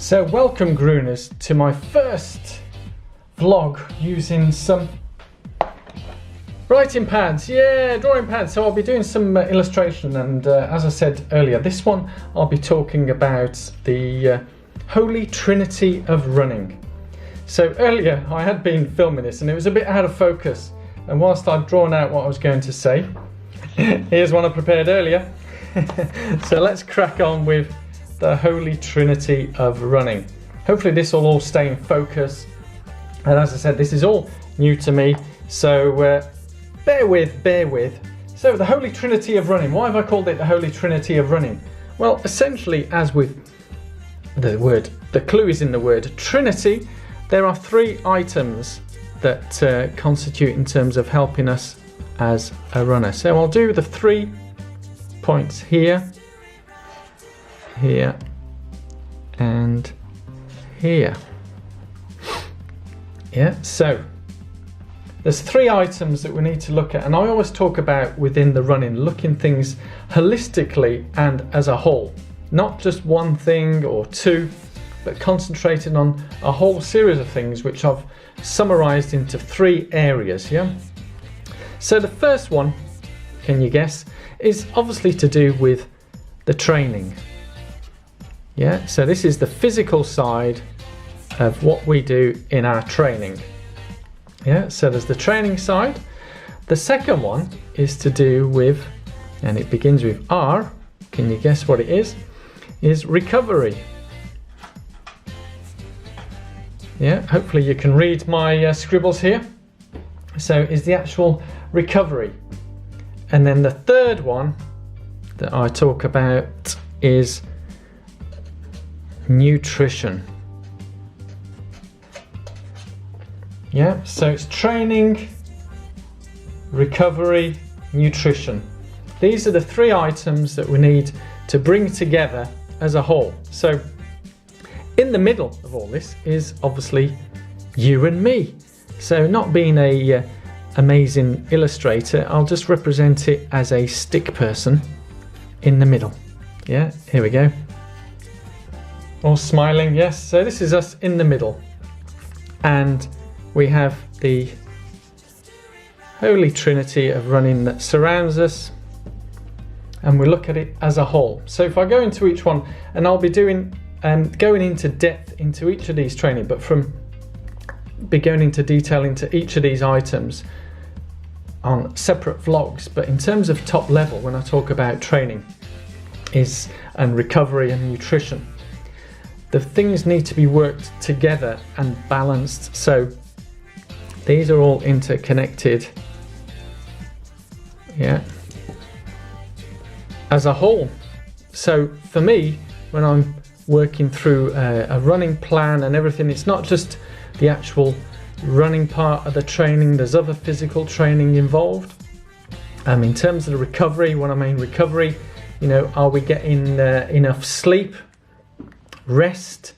So welcome Grooners to my first vlog using some writing pads, drawing pads. So I'll be doing some illustration, and as I said earlier, this one I'll be talking about the Holy Trinity of running. So earlier I had been filming this and it was a bit out of focus, and whilst I'd drawn out what I was going to say, here's one I prepared earlier. So let's crack on with the Holy Trinity of running. Hopefully this will all stay in focus, and as I said, this is all new to me, so bear with. So the Holy Trinity of running, why have I called it the Holy Trinity of running? Well, essentially, as with the clue is in the word Trinity, there are three items that constitute in terms of helping us as a runner. So I'll do the 3 points here, here and here. So there's 3 items that we need to look at, and I always talk about within the running, looking things holistically and as a whole, not just one thing or two, but concentrating on a whole series of things which I've summarized into 3 areas. So the first one, can you guess, is obviously to do with the training. So this is the physical side of what we do in our training. So there's the training side. The second one is to do with, and it begins with R, can you guess what it is recovery. Hopefully you can read my scribbles here. So is the actual recovery. And then the third one that I talk about is nutrition. So it's training, recovery, nutrition. These are the 3 items that we need to bring together as a whole. So in the middle of all this is obviously you and me. So not being a amazing illustrator, I'll just represent it as a stick person in the middle. Here we go. All smiling, yes. So this is us in the middle, and we have the Holy Trinity of running that surrounds us, and we look at it as a whole. So if I go into each one, and I'll be doing going into depth into each of these training, but be going into detail into each of these items on separate vlogs. But in terms of top level, when I talk about training and recovery and nutrition, the things need to be worked together and balanced. So these are all interconnected, as a whole. So for me, when I'm working through a running plan and everything, it's not just the actual running part of the training, there's other physical training involved. In terms of the recovery, when I mean recovery, are we getting enough sleep, rest?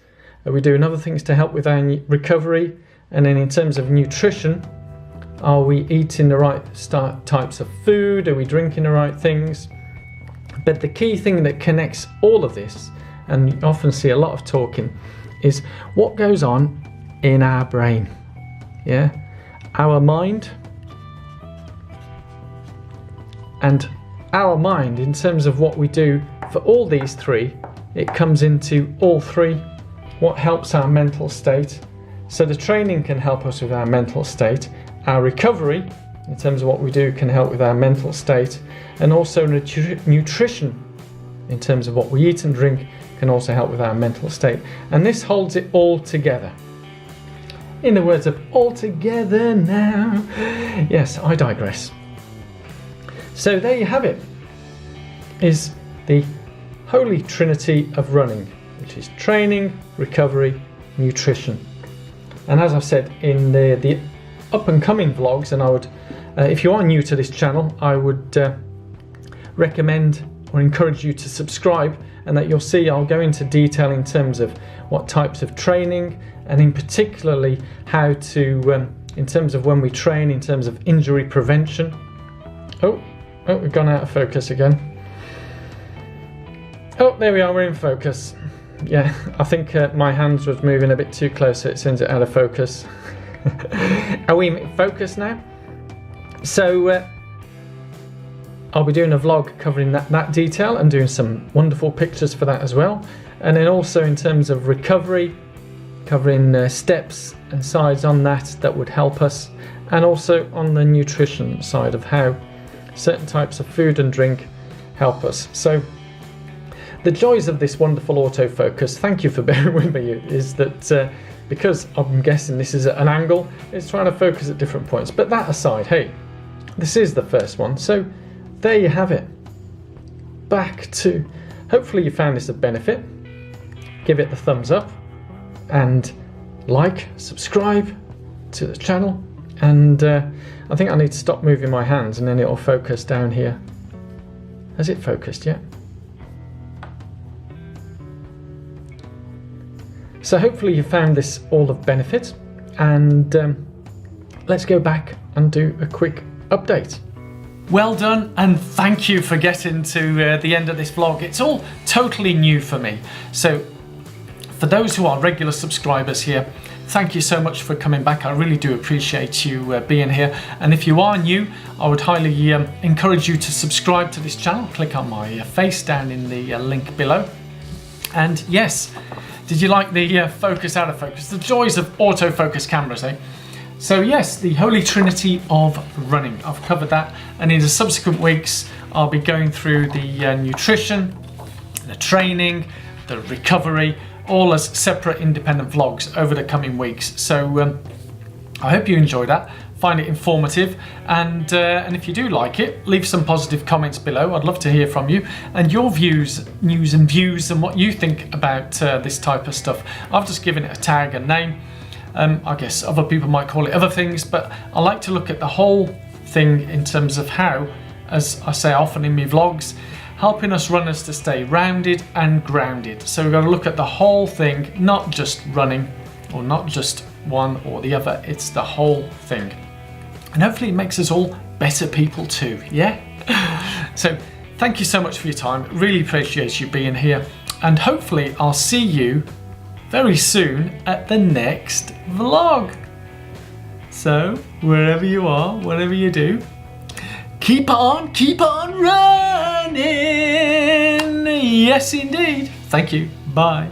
Are we doing other things to help with our recovery? And then in terms of nutrition, are we eating the right types of food? Are we drinking the right things? But the key thing that connects all of this, and you often see a lot of talking, is what goes on in our brain. Our mind. And our mind, in terms of what we do for all these 3, it comes into all 3. What helps our mental state? So the training can help us with our mental state. Our recovery, in terms of what we do, can help with our mental state. And also nutrition, in terms of what we eat and drink, can also help with our mental state. And this holds it all together. In the words of all together now. Yes, I digress. So there you have it, is the Holy Trinity of running, which is training, recovery, nutrition. And as I've said in the up and coming vlogs, and I would, if you are new to this channel, I would recommend or encourage you to subscribe, and that you'll see I'll go into detail in terms of what types of training, and in particularly how to, in terms of when we train, in terms of injury prevention. Oh, we've gone out of focus again. Oh, there we are, we're in focus. yeah, I think my hands was moving a bit too close, so it sends it out of focus. Are we in focus now? So I'll be doing a vlog covering that detail and doing some wonderful pictures for that as well. And then also in terms of recovery, covering steps and sides on that would help us. And also on the nutrition side of how certain types of food and drink help us. So the joys of this wonderful autofocus, thank you for bearing with me, is that because I'm guessing this is at an angle, it's trying to focus at different points. But that aside, hey, this is the first one. So there you have it. Back to, hopefully you found this of benefit. Give it the thumbs up and like, subscribe to the channel. And I think I need to stop moving my hands and then it'll focus down here. Has it focused yet? So hopefully you found this all of benefit, and let's go back and do a quick update. Well done, and thank you for getting to the end of this vlog. It's all totally new for me. So for those who are regular subscribers here, thank you so much for coming back. I really do appreciate you being here. And if you are new, I would highly encourage you to subscribe to this channel. Click on my face down in the link below. And yes, did you like the focus out of focus? The joys of autofocus cameras, eh? So yes, the holy trinity of running. I've covered that, and in the subsequent weeks I'll be going through the nutrition, the training, the recovery, all as separate independent vlogs over the coming weeks. So I hope you enjoy that, find it informative, and if you do like it, leave some positive comments below. I'd love to hear from you and your views, news and views, and what you think about this type of stuff. I've just given it a tag and name. I guess other people might call it other things, but I like to look at the whole thing in terms of how, as I say often in my vlogs, helping us runners to stay rounded and grounded. So we've got to look at the whole thing, not just running or not just one or the other, it's the whole thing. And hopefully it makes us all better people too, yeah? So thank you so much for your time, really appreciate you being here, and hopefully I'll see you very soon at the next vlog. So wherever you are, whatever you do, keep on running. Yes, indeed. Thank you. Bye.